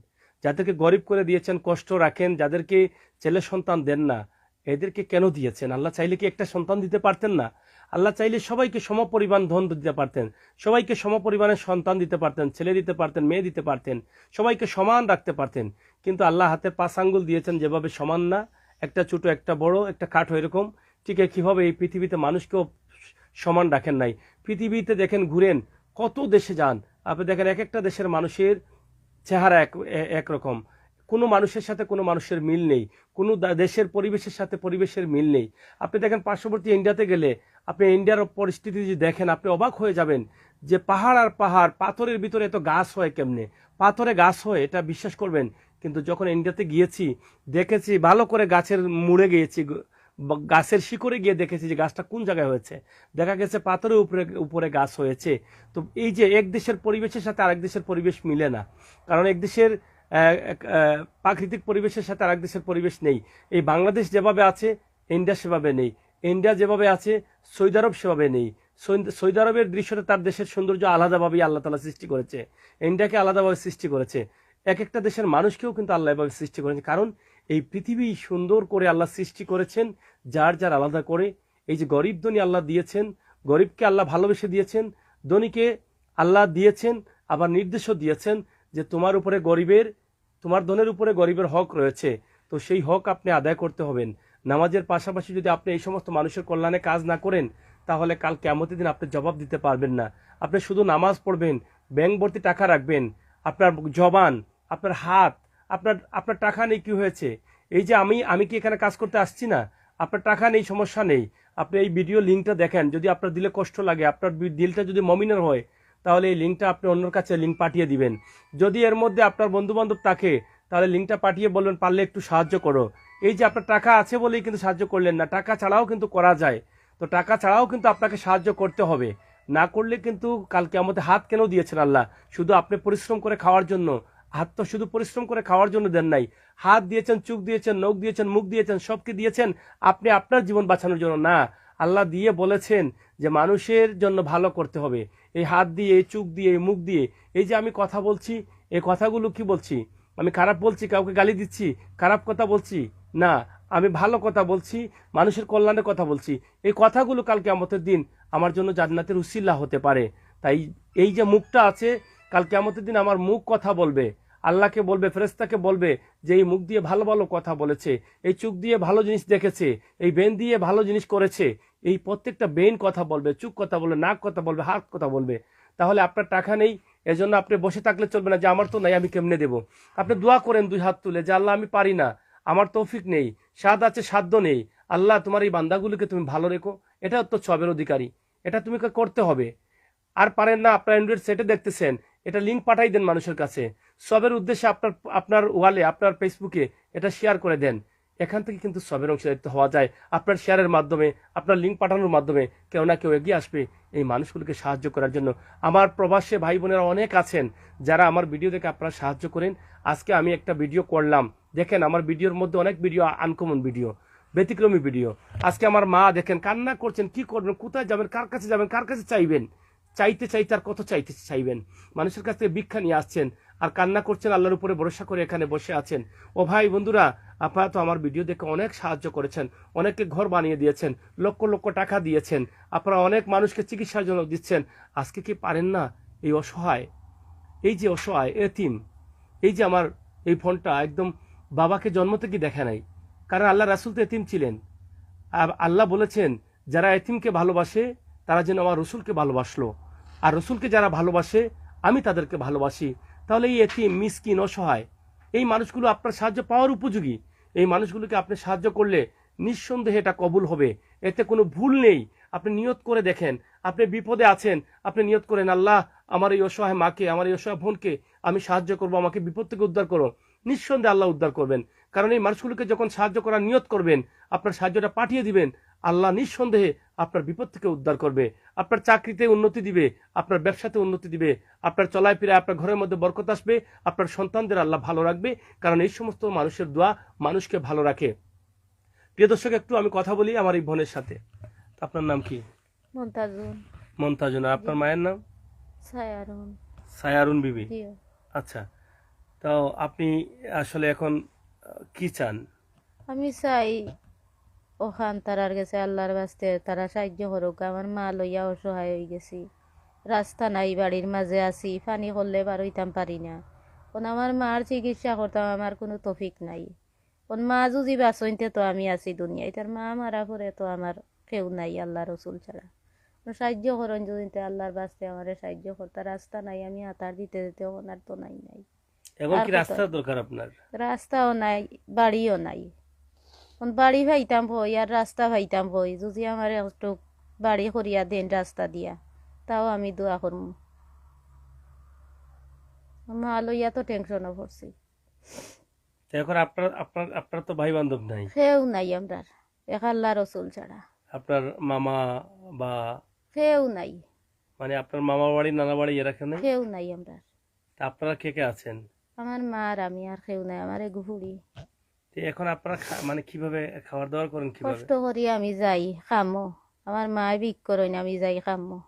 যাদেরকে গরিব করে দিয়েছেন, কষ্ট রাখেন, যাদেরকে ছেলে সন্তান দেন না, এদেরকে কেন দিয়েছেন? আল্লাহ চাইলে কি একটা সন্তান দিতে পারতেন না? আল্লাহ চাইলে সবাইকে সমপরিমাণ ধন দিতে পারতেন, সবাইকে সমপরিমাণের সন্তান দিতে পারতেন, ছেলে দিতে পারতেন, মেয়ে দিতে পারতেন, সবাইকে সমান রাখতে পারতেন। কিন্তু আল্লাহ হাতে 5 আঙ্গুল দিয়েছেন, যেভাবে সমান না, একটা ছোট একটা বড় একটা কাঠো এরকম, ঠিক কিভাবে এই পৃথিবীতে মানুষকেও সমান রাখেন নাই। পৃথিবীতে দেখেন, ঘুরেন, কত দেশে যান, আপনি দেখেন এক একটা দেশের মানুষের চেহারা একরকম, কোনো মানুষের সাথে কোনো মানুষের মিল নেই, কোনো দেশের পরিবেশের সাথে পরিবেশের মিল নেই। আপনি দেখেন পার্শ্ববর্তী ইন্ডিয়াতে গেলে, আপনি ইন্ডিয়ার পরিস্থিতি যদি দেখেন, আপনি অবাক হয়ে যাবেন যে পাহাড় আর পাহাড়, পাথরের ভিতরে এত গাছ হয় কেমনে, পাথরে গাছ হয়, এটা বিশ্বাস করবেন। কিন্তু যখন ইন্ডিয়াতে গিয়েছি, দেখেছি ভালো করে, গাছের মুড়ে গিয়েছি, গাছের শিকড়ে গিয়ে দেখেছি যে গাছটা কোন জায়গায় হয়েছে, দেখা গেছে পাথরের উপরে উপরে গাছ হয়েছে। তো এই যে এক দেশের পরিবেশের সাথে আরেক দেশের পরিবেশ মিলে না, কারণ এক দেশের প্রাকৃতিক পরিবেশের সাথে আরেক দেশের পরিবেশ নেই। এই বাংলাদেশ যেভাবে আছে, ইন্ডিয়া সেভাবে নেই, ইন্ডিয়া যেভাবে আছে, সৌদি আরব সেভাবে নেই। সৌদি আরবের দৃশ্যটা তার দেশের সৌন্দর্য আলাদাভাবেই আল্লাহ তাআলা সৃষ্টি করেছে, ইন্ডিয়াকে আলাদাভাবে সৃষ্টি করেছে, এক একটা দেশের মানুষকেও কিন্তু আল্লাহ এভাবে সৃষ্টি করেছে। কারণ এই পৃথিবী সুন্দর করে আল্লাহ সৃষ্টি করেছেন, যার যার আলাদা করে। এই যে গরিব ধনী আল্লাহ দিয়েছেন, গরিবকে আল্লাহ ভালোবেসে দিয়েছেন, ধনীকে আল্লাহ দিয়েছেন, আবার নির্দেশও দিয়েছেন যে তোমার উপরে গরিবের, তোমার ধনের উপরে গরিবের হক রয়েছে, তো সেই হক আপনি আদায় করতে হবেন। নামাজের পাশাপাশি যদি আপনি এই সমস্ত মানুষের কল্যাণে কাজ না করেন, তাহলে কাল কিয়ামতের দিন আপনি জবাব দিতে পারবেন না। আপনি শুধু নামাজ পড়বেন, ব্যাংক ভর্তি টাকা রাখবেন, আপনার জবান, আপনার হাত, আপনার আপনার টাকা নেই, কি হয়েছে? এই যে আমি কি এখানে কাজ করতে আসছি না? আপনার টাকা নেই, সমস্যা নেই, আপনি এই ভিডিও লিঙ্কটা দেখেন, যদি আপনার দিলে কষ্ট লাগে, আপনার দিলটা যদি মমিনের হয়, তাহলে এই লিঙ্কটা আপনি অন্যর কাছে লিঙ্ক পাঠিয়ে দিবেন। যদি এর মধ্যে আপনার বন্ধু বান্ধব থাকে, তাহলে লিঙ্কটা পাঠিয়ে বলবেন পারলে একটু সাহায্য করো। এই যে আপনার টাকা আছে বলেই কিন্তু সাহায্য করলেন না, টাকা ছাড়াও কিন্তু করা যায়। তো টাকা ছাড়াও কিন্তু আপনাকে সাহায্য করতে হবে, না করলে কিন্তু কাল কিয়ামতে হাত কেন দিয়েছেন আল্লাহ? শুধু আপনি পরিশ্রম করে খাওয়ার জন্য? হাত তো শুধু পরিশ্রম করে খাওয়ার জন্য দেন নাই, হাত দিয়েছেন, চোখ দিয়েছেন, নখ দিয়েছেন, মুখ দিয়েছেন, সবকে দিয়েছেন আপনি আপনার জীবন বাঁচানোর জন্য না। আল্লাহ দিয়ে বলেছেন যে মানুষের জন্য ভালো করতে হবে। এই হাত দিয়ে, এই চোখ দিয়ে, এই মুখ দিয়ে, এই যে আমি কথা বলছি, এই কথাগুলো কি বলছি? আমি খারাপ বলছি, কাউকে গালি দিচ্ছি, খারাপ কথা বলছি না, আমি ভালো কথা বলছি, মানুষের কল্যাণের কথা বলছি। এই কথাগুলো কাল কিয়ামতের দিন আমার জন্য জান্নাতের উসিলা হতে পারে। তাই এই যে মুখটা আছে, কাল কিয়ামতের দিন আমার মুখ কথা বলবে, আল্লাহকে বলবে, ফেরেশতাকে বলবে যে এই মুখ দিয়ে ভালো ভালো কথা বলেছে, এই চোখ দিয়ে ভালো জিনিস দেখেছে, এই বেন দিয়ে ভালো জিনিস করেছে। এই প্রত্যেকটা বেন কথা বলবে, চোখ কথা বলবে, নাক কথা বলবে, হাত কথা বলবে। তাহলে আপনার টাকা নেই, এজন্য আপনি বসে থাকলে চলবে না যে আমার তো নাই, আমি কেমনে দেব। আপনি দোয়া করেন 2 হাত তুলে যে আল্লাহ আমি পারি না, আমার তৌফিক নেই, স্বাদ আছে সাধ্য নেই, আল্লাহ তোমার এই বান্দাগুলোকে তুমি ভালো রেখো। এটা তো সবের অধিকারী, এটা তুমি করতে হবে। আর পারেন না, আপনার অ্যান্ড্রয়েড সেটে দেখতেছেন, এটা লিঙ্ক পাঠাই দেন মানুষের কাছে, সবের উদ্দেশ্যে আপনার আপনার ওয়ালে, আপনার ফেসবুকে এটা শেয়ার করে দেন। এখান থেকে কিন্তু সবের অংশীদারিত্ব হওয়া যায়। আপনার শেয়ারের মাধ্যমে, আপনার লিঙ্ক পাঠানোর মাধ্যমে কেউ না কেউ এগিয়ে আসবে এই মানুষগুলোকে সাহায্য করার জন্য। আমার প্রবাসী ভাই বোনেরা অনেক আছেন যারা আমার ভিডিও দেখে আপনারা সাহায্য করেন। আজকে আমি একটা ভিডিও করলাম, দেখেন আমার ভিডিওর মধ্যে অনেক ভিডিও আনকমন ভিডিও, ব্যতিক্রমী ভিডিও। আজকে আমার মা দেখেন কান্না করছেন, কি করবেন, কোথায় যাবেন, কার কাছে যাবেন, কার কাছে চাইবেন, চাইতে চাইতে আর কত চাইতে চাইবেন, মানুষের কাছ থেকে ভিক্ষা নিয়ে আসছেন আর কান্না করছেন, আল্লাহর উপরে ভরসা করে এখানে বসে আছেন। ও ভাই বন্ধুরা, আপনারা তো আমার ভিডিও দেখে অনেক সাহায্য করেছেন, অনেককে ঘর বানিয়ে দিয়েছেন, লক্ষ লক্ষ টাকা দিয়েছেন, আপনারা অনেক মানুষকে চিকিৎসার জন্য দিচ্ছেন। আজকে কি পারেন না এই অসহায়, এই যে অসহায় এতিম, এই যে আমার এই ফোনটা একদম বাবাকে জন্ম থেকে দেখে নাই, কারণ আল্লাহ রাসূল তো এতিম ছিলেন। আর আল্লাহ বলেছেন যারা এতিমকে ভালোবাসে তারা যেন আমার রসুলকে ভালোবাসলো, আর রসুলকে যারা ভালোবাসে আমি তাদেরকে ভালোবাসি। তাহলে এই এতিম, মিসকিন, অসহায় এই মানুষগুলো আপনার সাহায্য পাওয়ার উপযোগী। এই মানুষগুলোকে আপনি সাহায্য করলে নিঃসন্দেহে এটা কবুল হবে, এতে কোনো ভুল নেই। আপনি নিয়ত করে দেখেন, আপনি বিপদে আছেন, আপনি নিয়ত করেন আল্লাহ আমার এই অসহায় মাকে, আমার এই অসহায় বোনকে আমি সাহায্য করবো, আমাকে বিপদ থেকে উদ্ধার করো। নিঃসন্দেহে আল্লাহ উদ্ধার করবেন। কারণ এই মানুষগুলোকে যখন সাহায্য করার নিয়ত করবেন, আপনার সাহায্যটা পাঠিয়ে দিবেন, আল্লাহ নিঃসন্দেহে আপনার বিপদ থেকে উদ্ধার করবে, আপনার চাকরিতে উন্নতি দিবে, আপনার ব্যবসাতে উন্নতি দিবে, আপনার চলায় ফিরে আপনার ঘরের মধ্যে বরকত আসবে, আপনার সন্তানদের আল্লাহ ভালো রাখবে। কারণ এই সমস্ত মানুষের দোয়া মানুষকে ভালো রাখে। প্রিয় দর্শক, একটু আমি কথা বলি আমার এই বোনের সাথে। আপনার নাম কি? মন্তাজুন। মমতাজুন। আর আপনার মায়ের নাম? সায়ারুন। সায়ারুন বিবি। জি। আচ্ছা, তো আপনি আসলে এখন কি চান? আমি চাই ওখান তারার গেছে আল্লাহর বাস্তে তারা সাহায্য করুক। আমার মা লইয়া অসহায় হয়ে গেছি, রাস্তা নাই, বাড়ির মাঝে আছি, পানি করলে বার হইতাম পারি না। কোন আমার মার চিকিৎসা করতাম, আমার কোনো তফিক নাই। কোন মা যদি বাঁচইতে তো আমি আছি দুনিয়ায়, তার মা মারা পরে তো আমার কেউ নাই আল্লাহ রসুল ছাড়া। সাহায্য করেন যদি আল্লাহর বাস্তে আমার সাহায্য করতে। রাস্তা নাই, আমি হাতার দিতে দিতে ওনার তো নাই নাই। এখন আর কি কত? রাস্তা দরকার আপনার? রাস্তাও নাই, বাড়িও নাই। কোন বাড়ি ভাইতাম ভই আর রাস্তা ভাইতাম ভই, যদি আমার একটু বাড়ি করিয়া দেন রাস্তা দিয়া, তাও আমি দোয়া করবো। মা লইয়া তো টেনশনও পড়ছি। তো এখন আপনার আপনার আপনার তো ভাই বান্ধব নাই, কেউ নাই আমরা, এক আল্লাহ রসুল ছাড়া আপনার মামা বা কেউ নাই। মানে আপনার মামা বাড়ি নানা বাড়ি এরা কেউ নেই? কেউ নাই আমরা। তা আপনারা কে কে আছেন? আমার মা আর আমি, আর কেউ নাই। আমার গুহুড়ি তো এখন আপনারা মানে কিভাবে খাবার দাবার করেন, কিভাবে? কষ্ট করি আমি যাই খামো, আমার মা বিক করেন, আমি যাই খামো।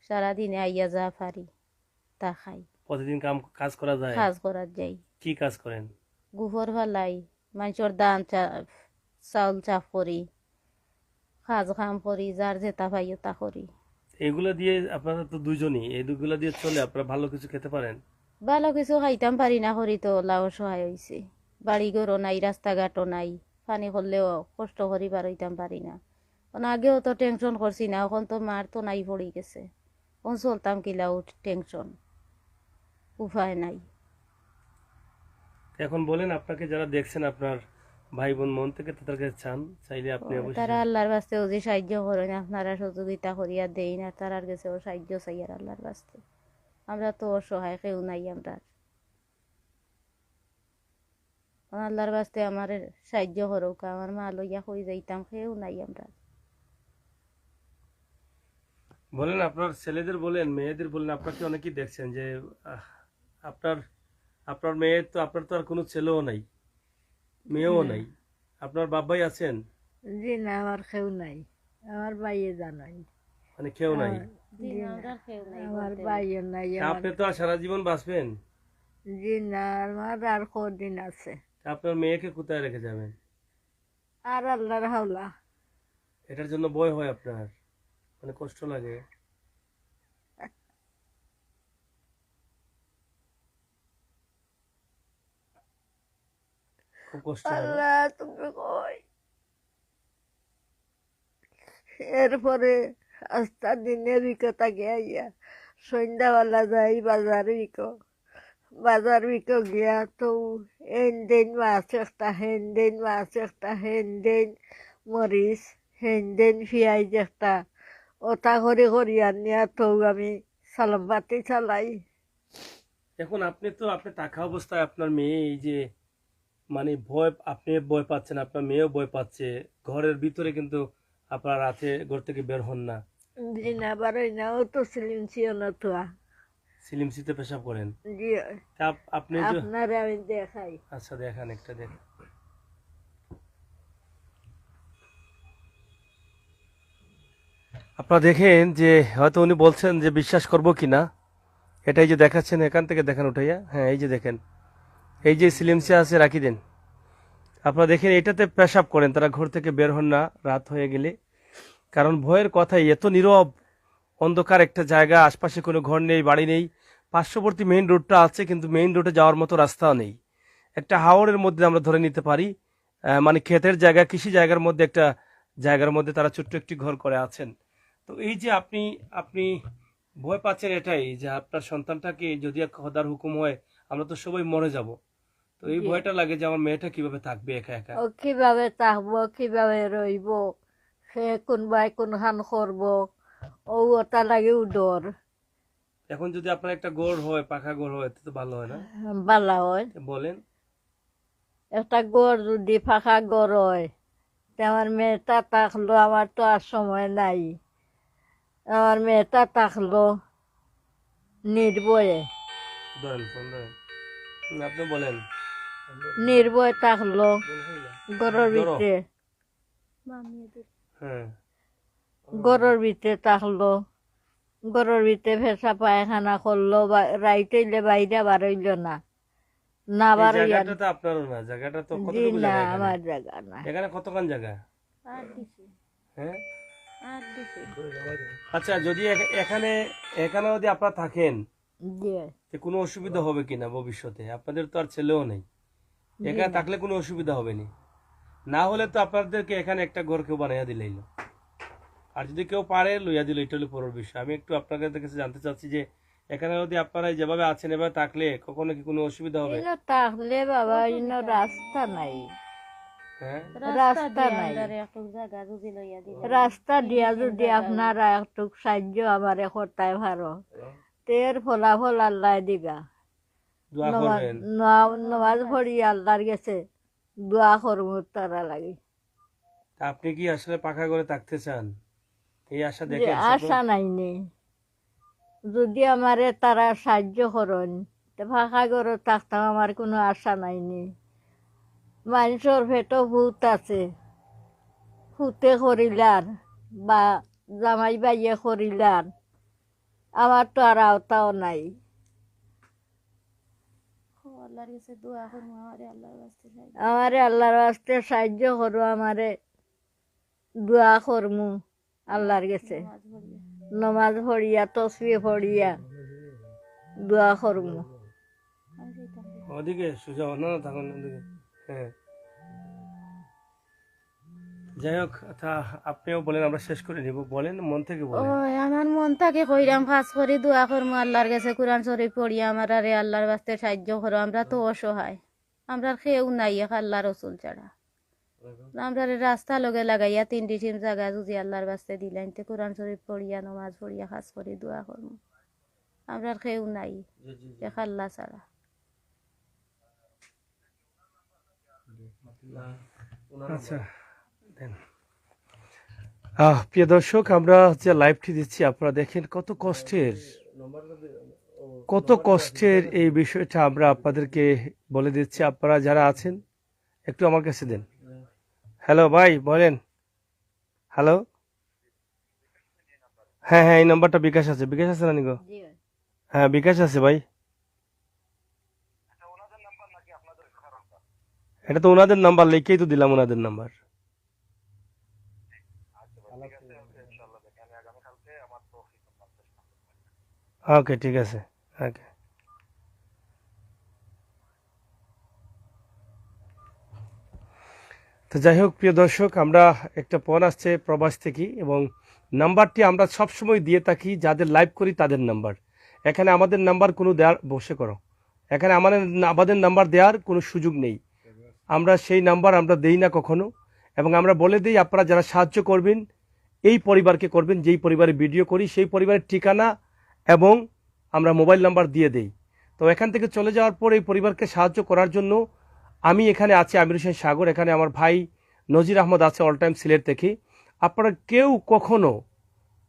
সারাদিনে আইয়া যা পারি তা খাই। প্রতিদিন কাজ করা যায়? কাজ করার যাই। কি কাজ করেন? গোবর ফালাই, মানুষের ধান চাউল চাপ করি, কাজ কাম করি, যার যেটা পাই তা করি। এগুলা দিয়ে আপনারা তো দুজনই, এই দুগুলা দিয়ে চলে আপনারা ভালো কিছু খেতে পারেন? ভালো কিছু খাইতাম পারি না, করি তো লাও সহায় হয়েছে। বাড়ি ঘরও নাই, রাস্তাঘাটও নাই, পানি করলেও কষ্ট করি বার হইতাম পারি না। আগেও তো টেনশন করছি না, এখন তো মার তো নাই পড়ে গেছে, এখন চলতাম কিলাও টেনশন, উপায় নাই। এখন বলেন, আপনাকে যারা দেখছেন আপনার ভাই বোন, মন থেকে তাদের কাছে চান, চাইলে আপনি অবশ্যই তারা আল্লাহর বাস্তে যে সাহায্য করেন, আপনারা সহযোগিতা করিয়া দেই না, তারার কাছে ও সাহায্য চাই আর আল্লাহর বাস্তে। আমরা তো অসহায়, কেউ নাই আমরা। আল্লাহর বাস্তে আমার সাহায্য করুক, আমার মা লইয়া কই যাইতাম, কেউ নাই আমরা। বলেন। আপনার ছেলেদের বলেন, মেয়েদের বলেন, আপনাকে অনেকেই দেখছেন যে আহ, আপনার আপনার মেয়ের তো, আপনার তো আর কোনো ছেলেও নাই, মেয়েও নাই, আপনার বাবাই আছেন? জি না, আমার কেউ নাই, আমার বাইয়ে জানাই। মানে কেউ নাই? আমার বাইও নাই। তা আপনি তো আর সারা জীবন বাঁচবেন? জি না, আমার আর কদিন আছে। তা আপনার মেয়েকে কোথায় রেখে যাবেন? আর আল্লাহর হাওলা। এটার জন্য ভয় হয় আপনার, মানে কষ্ট লাগে? খুব কষ্ট হয় না? আল্লাহ তুমি কই। এরপরে আস্তা দিনে বিকো তাকে আইয়া সন্ধ্যাবেলা যাই বাজার বিকো। বাজার বিকো গিয়া তো হেন দিন মাছ একটা, হেন দিন মাছ একটা, হেন দিন মরিচ, হেন দিন পিঁয়াজ একটা, ওটা করে করিয়া নিয়া তো আমি সালাম বাতি চালাই। এখন আপনি তো, আপনি টাকা অবস্থায় আপনার মেয়ে এই যে, মানে ভয়, আপনি ভয় পাচ্ছেন, আপনার মেয়েও ভয় পাচ্ছে, ঘরের ভিতরে কিন্তু আপনার রাতে ঘর থেকে বের হন না, জি না, বারোই না, ও তো সিলিম ছিল না তো। সিলিমসিতে পেশাব করেন? জি, তা আপনি যে, আপনারে আমি দেখাই। আচ্ছা দেখান, একটা দেখান। আপনারা দেখেন যে হয়তো উনি বলছেন যে বিশ্বাস করব কিনা, এটাই যে দেখাচ্ছেন, এখান থেকে দেখেন উঠাইয়া, হ্যাঁ এই যে দেখেন, এই যে সিলিমসে আছে রাখি দেন। আপনারা দেখেন এটাতে পেশাব করেন, তারা ঘর থেকে বের হন না রাত হয়ে গেলে। কারণ ভয়ের কথাই, এত নীরব অন্ধকার একটা জায়গা, আশপাশে কোনো ঘর নেই, বাড়ি নেই, পার্শ্ববর্তী মেইন রোডটা আছে কিন্তু মেইন রোডে যাওয়ার মতো রাস্তাও নেই। একটা হাওরের মধ্যে আমরা ধরে নিতে পারি, মানে ক্ষেতের জায়গা, কৃষি জায়গার মধ্যে একটা জায়গার মধ্যে তারা ছোট্ট একটি ঘর করে আছেন। তো এই যে আপনি আপনি ভয় পাচ্ছেন এটাই যে আপনার সন্তানটাকে যদি খোদার হুকুম হয় আমরা তো সবাই মরে যাব, তো এই জি। ভয়টা লাগে যে আমার মেয়েটা কিভাবে থাকবে একা একা। ও কিভাবে থাকবো, কিভাবে রইব, সে কোনবাই কোনখান করব, ও ওটা লাগে ডর। এখন যদি আপনার একটা ঘর হয়, পাকা ঘর হয়, তো ভালো হয় না? বালা হয়। বলেন। একটা ঘর যদি ফাঁকা ঘর হয় তা আমার মেয়েটা থাকলো, আমার তো আর সময় নাই, আমার মেয়েটা থাকলো নির্ভয়ে, ধরেন ফোন ধরেন। আপনি বলেন। নির্ভয় থাকলো ঘরের ধরো। ভিতরে, হ্যাঁ ঘরের ভিতরে থাকলো, ঘরের ভিতরে ফেসা পায়খানা করলো, রাইতে বাইরে বারইল না, না এই বারইয়া, জায়গাটা তো আপনারও না, জায়গাটা তো জি কতটুকু না জায়গা এখানে? আমার জায়গা না। এখানে কতখান জায়গা? হ্যাঁ আচ্ছা, যদি এখানে এখানে যদি আপনারা থাকেন জি তো কোনো অসুবিধা হবে কিনা ভবিষ্যতে? আপনাদের তো আর ছেলেও নেই, এখানে থাকলে কোনো অসুবিধা হবে না? না হলে তো আপনাদেরকে এখানে একটা ঘর কেউ বানাইয়া দিলেইল, আর যদি কেউ পারে লইয়া দিল, এটা হলো পরের বিষয়। আমি একটু আপনাদের কাছে জানতে চাচ্ছি যে এখানে যদি আপনারা যেভাবে আছেন এভাবে থাকলে কখনো কি কোনো অসুবিধা হবে? ইনো থাকলে বাবা ইনো রাস্তা নাই, হ্যাঁ রাস্তা নাই, রাস্তা দিয়া যদি আপনারা একটু সাহায্য আমারে করতে পারো তের ফলাফল আল্লাহ দিবা। দোয়া নমাজ করবেন। নমাজ পড়ি আল্লাহর গেছে দোয়া করবো তারা লাগে, তা আপনি কি আসলে পাকা করে থাকতে চান? এই আশা যে দেখেন আশা নাই নে, যদি আমারে তারা সাহায্য করেন তো ফাঁকা করে থাকতাম, আমার কোনো আশা নাই নে। মানুষের ভেটো ভূত আছে, ভূতে করিলার বা জামাই বাইয়ে করিলার, আমার তো আর আওতাও নাই। আমারে আল্লাহর বাস্তে সাহায্য করো, আমারে দোয়া করমু আল্লাহর গেছে, নমাজ পড়িয়া তসবিহ পড়িয়া দোয়া করমু। ওদিকে সুজা না থাকুন ওদিকে। হ্যাঁ যাই হোক, তা আপনিও বলেন, আমরা শেষ করে নিব, বলেন মন থেকে ও বলেন। আমার মন থাকে কইরাম ফাঁস করি দোয়া করবো আল্লাহর কাছে, কোরআন শরীফ পড়ি, আমার আরে আল্লাহর বাস্তে সাহায্য করো, আমরা তো অসহায়, আমরা কেউ নাই এক আল্লাহ রসুল ছাড়া, আমরা রাস্তা লগে লাগাইয়া 3টি টিম জায়গা যদি আল্লাহর বাস্তে দিলেন তে কোরআন শরীফ পড়িয়া নমাজ পড়িয়া খাস করি দোয়া করবো, আমরা কেউ নাই এক আল্লাহ ছাড়া। আচ্ছা দেন। প্রিয় দর্শক, আমরা যে লাইভটি দিচ্ছি আপনারা দেখেন কত কষ্টের এই বিষয়টা আমরা আপনাদেরকে বলে দিচ্ছি। আপনারা যারা আছেন একটু আমার কাছে দেন। হ্যালো ভাই বলেন। হ্যালো, হ্যাঁ হ্যাঁ, এই নাম্বারটা বিকাশ আছে, বিকাশ আছে না নিগো? হ্যাঁ বিকাশ আছে ভাই। এটা তো ওনাদের নাম্বার, লিখেই তো দিলাম ওনাদের নাম্বার। ওকে ঠিক আছে, ওকে। তো যাই হোক প্রিয় দর্শক, আমরা একটা ফোন আসছে প্রবাস থেকে, এবং নাম্বারটি আমরা সবসময় দিয়ে থাকি যাদের লাইভ করি তাদের নাম্বার। এখানে আমাদের নাম্বার কোনো দেওয়ার, বসে করো, এখানে আমাদের নাম্বার দেওয়ার কোনো সুযোগ নেই, আমরা সেই নাম্বার আমরা দেই না কখনো। এবং আমরা বলে দিই আপনারা যারা সাহায্য করবেন এই পরিবারকে করবেন, যেই পরিবারে ভিডিও করি সেই পরিবারের ঠিকানা এবং আমরা মোবাইল নাম্বার দিয়ে দেই। তো এখান থেকে চলে যাওয়ার পর এই পরিবারকে সাহায্য করার জন্য আমি এখানে আছি, আমির হোসেন সাগর, এখানে আমার ভাই নজির আহমদ আছে অল টাইম সিলেট থেকে। আপনারা কেউ কখনো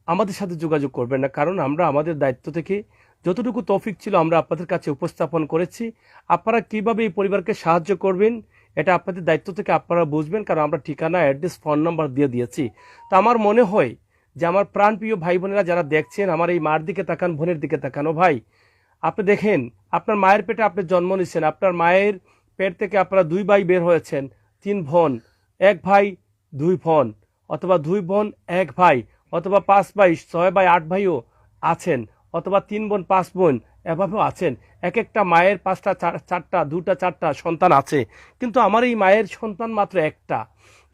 আমাদের সাথে যোগাযোগ করবেন না, কারণ আমরা আমাদের দায়িত্ব থেকে যতটুকু তৌফিক ছিল আমরা আপনাদের কাছে উপস্থাপন করেছি। আপনারা কিভাবে এই পরিবারকে সাহায্য করবেন এটা আপনাদের দায়িত্ব থেকে আপনারা বুঝবেন, কারণ আমরা ঠিকানা, অ্যাড্রেস, ফোন নাম্বার দিয়ে দিয়েছি। তো আমার মনে হয় যে আমার প্রাণপ্রিয় ভাই বোনেরা যারা দেখছেন, আমার এই মার দিকে তাকান, বোনের দিকে তাকান। ও ভাই, আপনি দেখেন আপনার মায়ের পেটে আপনি জন্ম নিচ্ছেন, আপনার মায়ের পেট থেকে আপনারা 2 ভাই বের হয়েছেন, 3 বোন, 1 ভাই 2 বোন, অথবা 2 বোন 1 ভাই, অথবা 5 ভাই 6 ভাই 8 ভাইও আছেন, অথবা 3 বোন 5 বোন এভাবেও আছেন। এক একটা মায়ের 5টা 4টা 2টা 4টা সন্তান আছে, কিন্তু আমার এই মায়ের সন্তান মাত্র একটা।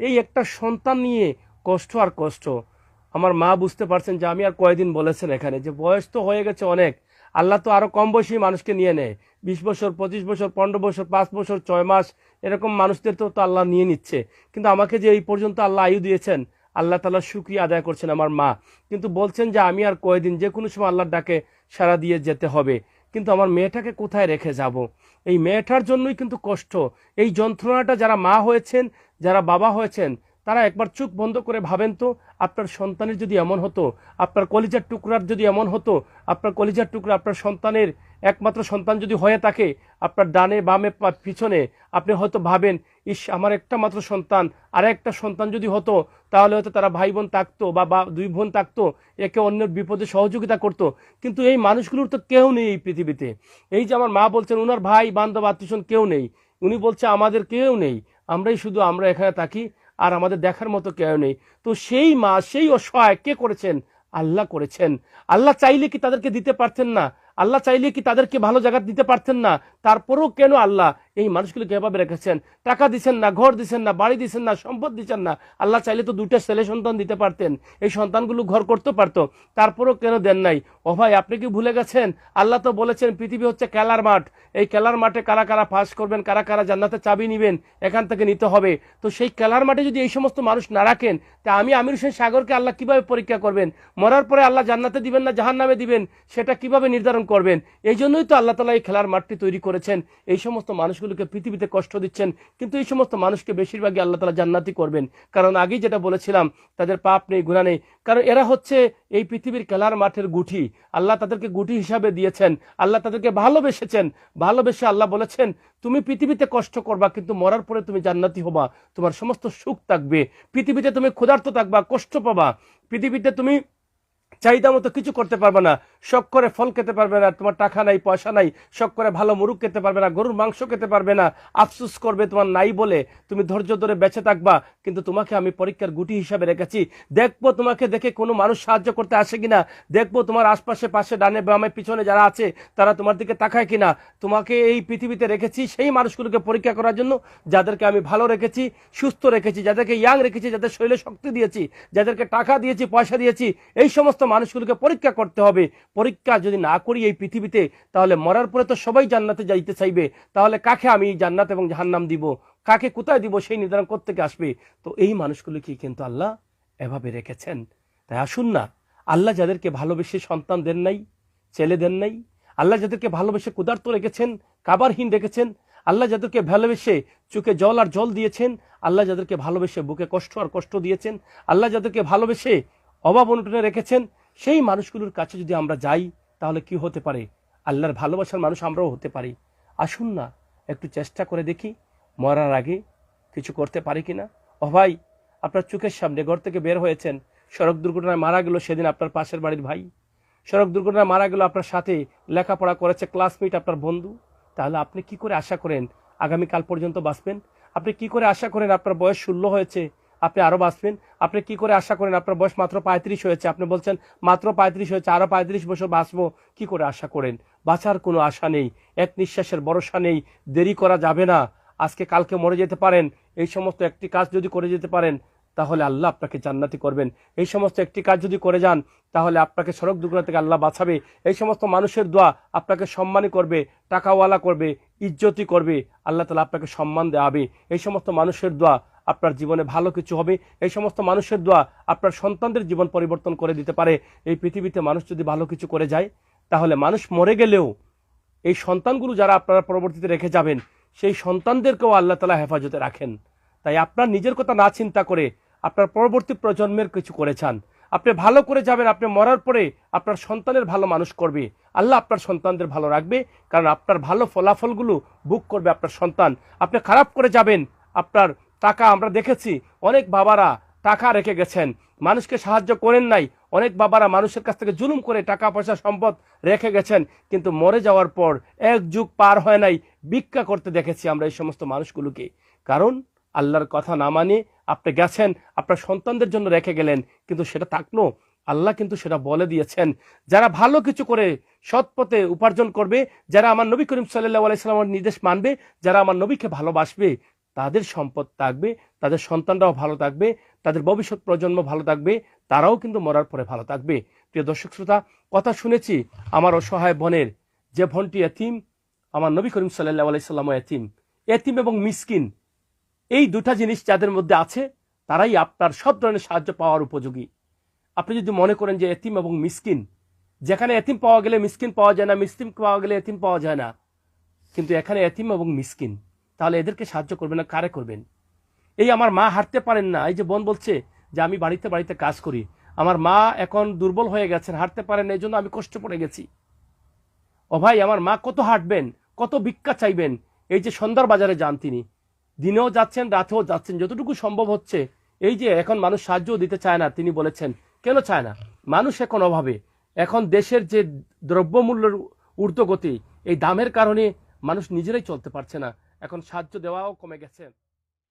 এই একটা সন্তান নিয়ে কষ্ট আর কষ্ট। আমার মা বুঝতে পারছেন যে আমি আর কয়দিন, বলেছেন এখানে যে বয়স তো হয়ে গেছে অনেক, আল্লাহ তো আরো কম বয়সী মানুষকে নিয়ে নেয়, 20 বছর 25 বছর 15 বছর 5 বছর 6 মাস এরকম মানুষদের তো আল্লাহ নিয়ে নিচ্ছে। কিন্তু আমাকে যে এই পর্যন্ত আল্লাহ আয়ু দিয়েছেন, আল্লাহ তাআলা শুকরিয়া আদায় করছেন আমার মা। কিন্তু বলছেন যে আমি আর কয়দিন, যে কোনো সময় আল্লাহর ডাকে সাড়া দিয়ে যেতে হবে। কিন্তু আমার মেয়েটাকে কোথায় রেখে যাব। এই মেয়েটার জন্যই কিন্তু কষ্ট। এই যন্ত্রণাটা যারা মা হয়েছেন, যারা বাবা হয়েছেন, তারা একবার চোখ বন্ধ করে ভাবেন তো, আপনার সন্তানের যদি এমন হতো, আপনার কলিজার টুকরার যদি এমন হতো, আপনার কলিজার টুকরা আপনার সন্তানের একমাত্র সন্তান যদি হয়ে থাকে, আপনার ডানে বামে পিছনে, আপনি হয়তো ভাবেন, ইস আমার একটা মাত্র সন্তান, আর একটা সন্তান যদি হতো, তাহলে হয়তো তারা ভাই বোন থাকতো বা দুই বোন থাকতো, একে অন্যের বিপদে সহযোগিতা করতো। কিন্তু এই মানুষগুলোর তো কেউ নেই এই পৃথিবীতে। এই যে আমার মা বলছেন ওনার ভাই বান্ধব আত্মীয়স্বজন কেউ নেই, উনি বলছে আমাদের কেউ নেই, আমরাই শুধু আমরা এখানে থাকি, আর আমাদের দেখার মতো কেউ নেই। তো সেই মা, সেই অসহায় কে করেছেন? আল্লাহ করেছেন। আল্লাহ চাইলে কি তাদেরকে দিতে পারতেন না? আল্লাহ চাইলে কি তাদেরকে ভালো জায়গা দিতে পারতেন না? তারপরেও কেন আল্লাহ এই মানুষগুলোকে এভাবে রেখেছেন? টাকা দিচ্ছেন না, ঘর দিচ্ছেন না, বাড়ি দিচ্ছেন না, সম্পদ দিচ্ছেন না। আল্লাহ চাইলে তো দুইটা ছেলে সন্তান দিতে পারতেন, এই সন্তানগুলো ঘর করতে পারতো, তারপরেও কেন দেন নাই? ও ভাই, আপনি কি ভুলে গেছেন? আল্লাহ তো বলেছেন পৃথিবী হচ্ছে খেলার মাঠ, এই খেলার মাঠে কারা কারা পাস করবেন, কারা কারা জান্নাতে চাবি নিবেন, এখান থেকে নিতে হবে। তো সেই খেলার মাঠে যদি এই সমস্ত মানুষ না রাখেন, তা আমি আমির হোসেন সাগরকে আল্লাহ কিভাবে পরীক্ষা করবেন? মরার পরে আল্লাহ জান্নাতে দিবেন না জাহান্নামে দিবেন, সেটা কিভাবে নির্ধারণ করবেন? এই জন্যই তো আল্লাহ তাআলা এই খেলার মাঠটি তৈরি করেছেন। এই সমস্ত মানুষগুলোকে পৃথিবীতে কষ্ট দিচ্ছেন, কিন্তু এই সমস্ত মানুষকে বেশিরভাগই আল্লাহ তাআলা জান্নাতি করবেন। কারণ আগেই যেটা বলেছিলাম, তাদের পাপ নেই, গুনাহ নেই, কারণ এরা হচ্ছে এই পৃথিবীর খেলার মাঠের গুটি। আল্লাহ তাদেরকে গুটি হিসাবে দিয়েছেন, আল্লাহ তাদেরকে ভালোবেসেছেন। ভালোবেসে আল্লাহ বলেছেন তুমি পৃথিবীতে কষ্ট করবা, কিন্তু মরার পরে তুমি জান্নাতি হবা, তোমার সমস্ত সুখ থাকবে। পৃথিবীতে তুমি ক্ষুধার্ত থাকবা, কষ্ট পাবা, পৃথিবীতে তুমি চাহিদা মতো কিছু করতে পারবে না, শখ করে ফল খেতে পারবে না, তোমার টাকা নাই পয়সা নাই, শখ করে ভালো মুরগ খেতে পারবে না, গরুর মাংস খেতে পারবে না, আফসোস করবে তোমার নাই বলে, তুমি ধৈর্য ধরে বেঁচে থাকবা। কিন্তু তোমাকে আমি পরীক্ষার গুটি হিসাবে রেখেছি, দেখবো তোমাকে দেখে কোনো মানুষ সাহায্য করতে আসে কিনা, দেখবো তোমার আশপাশে পাশে ডানে বামে পিছনে যারা আছে তারা তোমার দিকে তাকায় কিনা। তোমাকে এই পৃথিবীতে রেখেছি সেই মানুষগুলোকে পরীক্ষা করার জন্য, যাদেরকে আমি ভালো রেখেছি, সুস্থ রেখেছি, যাদেরকে ইয়াং রেখেছি, যাদের শরীরে শক্তি দিয়েছি, যাদেরকে টাকা দিয়েছি, পয়সা দিয়েছি, এই সমস্ত মানুষগুলোকে পরীক্ষা করতে হবে। পরীক্ষা যদি না করি এই পৃথিবীতে, তাহলে মরার পরে তো সবাই জান্নাতে যাইতে চাইবে, তাহলে কাকে আমি জান্নাত এবং জাহান্নাম দিব, কাকে কোথায় দিব, সেই নির্ধারণ করতে আসবে। তো এই মানুষগুলোকে কিন্তু আল্লাহ এভাবে রেখেছেন। তাই আসুন না, আল্লাহ যাদেরকে ভালোবেসে সন্তান দেন নাই, ছেলে দেন নাই, আল্লাহ যাদেরকে ভালোবেসে ক্ষুধার্ত রেখেছেন, খাবারহীন রেখেছেন, আল্লাহ যাদেরকে ভালোবেসে চোখে জল আর জল দিয়েছেন, আল্লাহ যাদেরকে ভালোবেসে বুকে কষ্ট আর কষ্ট দিয়েছেন, আল্লাহ যাদেরকে ভালোবেসে অভাব অনটনে রেখেছেন, সেই মানুষগুলোর কাছে যদি আমরা যাই, তাহলে কি হতে পারে? আল্লাহর ভালোবাসার মানুষ আমরাও হতে পারি। আসুন না, একটু চেষ্টা করে দেখি, মরার আগে কিছু করতে পারি কিনা। ও ভাই, আপনার চোখের সামনে ঘর থেকে বের হয়েছেন, সড়ক দুর্ঘটনায় মারা গেল সেদিন আপনার পাশের বাড়ির ভাই, সড়ক দুর্ঘটনায় মারা গেল আপনার সাথে লেখাপড়া করেছে ক্লাসমেট, আপনার বন্ধু। তাহলে আপনি কি করে আশা করেন আগামীকাল পর্যন্ত বাঁচবেন? আপনি কি করে আশা করেন আপনার বয়স 16 হয়েছে আপনি আরো বাঁচবেন? আপনি কি করে আশা করেন আপনার বয়স মাত্র 35 হয়েছে, আপনি বলছেন মাত্র 35 হয়েছে, আরো 35 বছর বাঁচবো? কি করে আশা করেন? বাঁচার কোনো আশা নেই, এক নিঃশ্বাসের ভরসা নেই, দেরি করা যাবে না, আজকে কালকে মরে যেতে পারেন। এই সমস্ত একটি কাজ যদি করে যেতে পারেন, তাহলে আল্লাহ আপনাকে জান্নাতি করবেন। এই সমস্ত একটি কাজ যদি করে যান, তাহলে আপনাকে সড়ক দুর্ঘটনা থেকে আল্লাহ বাঁচাবে। এই সমস্ত মানুষের দোয়া আপনাকে সম্মানী করবে, টাকাওয়ালা করবে, ইজ্জতি করবে, আল্লাহ তাআলা আপনাকে সম্মান দেওয়াবে। এই সমস্ত মানুষের দোয়া আপনার জীবনে ভালো কিছু হবে। এই সমস্ত মানুষের দোয়া আপনার সন্তানদের জীবন পরিবর্তন করে দিতে পারে। এই পৃথিবীতে মানুষ যদি ভালো কিছু করে যায়, তাহলে মানুষ মরে গেলেও এই সন্তানগুলো যারা আপনারা পরবর্তীতে রেখে যাবেন, সেই সন্তানদেরকেও আল্লাহ তাআলা হেফাজতে রাখেন। তাই আপনার নিজের কথা না চিন্তা করে আপনার পরবর্তী প্রজন্মের কিছু করে চান, আপনি ভালো করে যাবেন, আপনি মরার পরে আপনার সন্তানের ভালো মানুষ করবে, আল্লাহ আপনার সন্তানদের ভালো রাখবে, কারণ আপনার ভালো ফলাফলগুলো বুক করবে আপনার সন্তান। আপনি খারাপ করে যাবেন, আপনার টাকা, আমরা দেখেছি অনেক বাবারা টাকা রেখে গেছেন, মানুষকে সাহায্য করেন নাই, অনেক বাবারা মানুষের কাছ থেকে জুলুম করে টাকা পয়সা সম্পদ রেখে গেছেন, কিন্তু মরে যাওয়ার পর এক যুগ পার হয় নাই, ভিক্ষা করতে দেখেছি আমরা এই সমস্ত মানুষগুলোকে। কারণ আল্লাহর কথা না মানে আপনি গেছেন, আপনার সন্তানদের জন্য রেখে গেলেন, কিন্তু সেটা থাকলো। আল্লাহ কিন্তু সেটা বলে দিয়েছেন, যারা ভালো কিছু করে সৎ পথে উপার্জন করবে, যারা আমার নবী করিম সাল্লাল্লাহু আলাইহি সাল্লামের নির্দেশ মানবে, যারা আমার নবীকে ভালোবাসবে, তাদের সম্পদ থাকবে, তাদের সন্তানরাও ভালো থাকবে, তাদের ভবিষ্যৎ প্রজন্ম ভালো থাকবে, তারাও কিন্তু মরার পরে ভালো থাকবে। প্রিয় দর্শক শ্রোতা, কথা শুনেছি আমার অসহায় বোনের, যে বোনটি এতিম, আমার নবী করিম সাল্লাল্লাহু আলাইহি সাল্লাম এতিম। এতিম এবং মিসকিন, এই দুটা জিনিস যাদের মধ্যে আছে, তারাই আপনার সব ধরনের সাহায্য পাওয়ার উপযোগী। আপনি যদি মনে করেন যে এতিম এবং মিসকিন যেখানে এতিম পাওয়া গেলে মিসকিন পাওয়া যায় না, মিসকিন পাওয়া গেলে এতিম পাওয়া যায় না, কিন্তু এখানে এতিম এবং মিসকিন, তাহলে এদেরকে সাহায্য করবেন না, কারে করবেন? এই আমার মা হাঁটতে পারেন না, এই যে বোন বলছে যে আমি বাড়িতে বাড়িতে কাজ করি, আমার মা এখন দুর্বল হয়ে গেছেন, হাঁটতে পারেন না, এই জন্য আমি কষ্ট পড়ে গেছি। ও ভাই, আমার মা কত হাঁটবেন, কত ভিক্ষা চাইবেন? এই যে সন্ধ্যার বাজারে যান, তিনি দিনেও যাচ্ছেন, রাতেও যাচ্ছেন, যতটুকু সম্ভব হচ্ছে। এই যে এখন মানুষ সাহায্য দিতে চায় না, তিনি বলেছেন কেন চায় না? মানুষ এখন অভাবে, এখন দেশের যে দ্রব্যমূল্যের ঊর্ধ্বগতি, এই দামের কারণে মানুষ নিজেরাই চলতে পারছে না, এখন সাহায্য দেওয়াও কমে গেছে।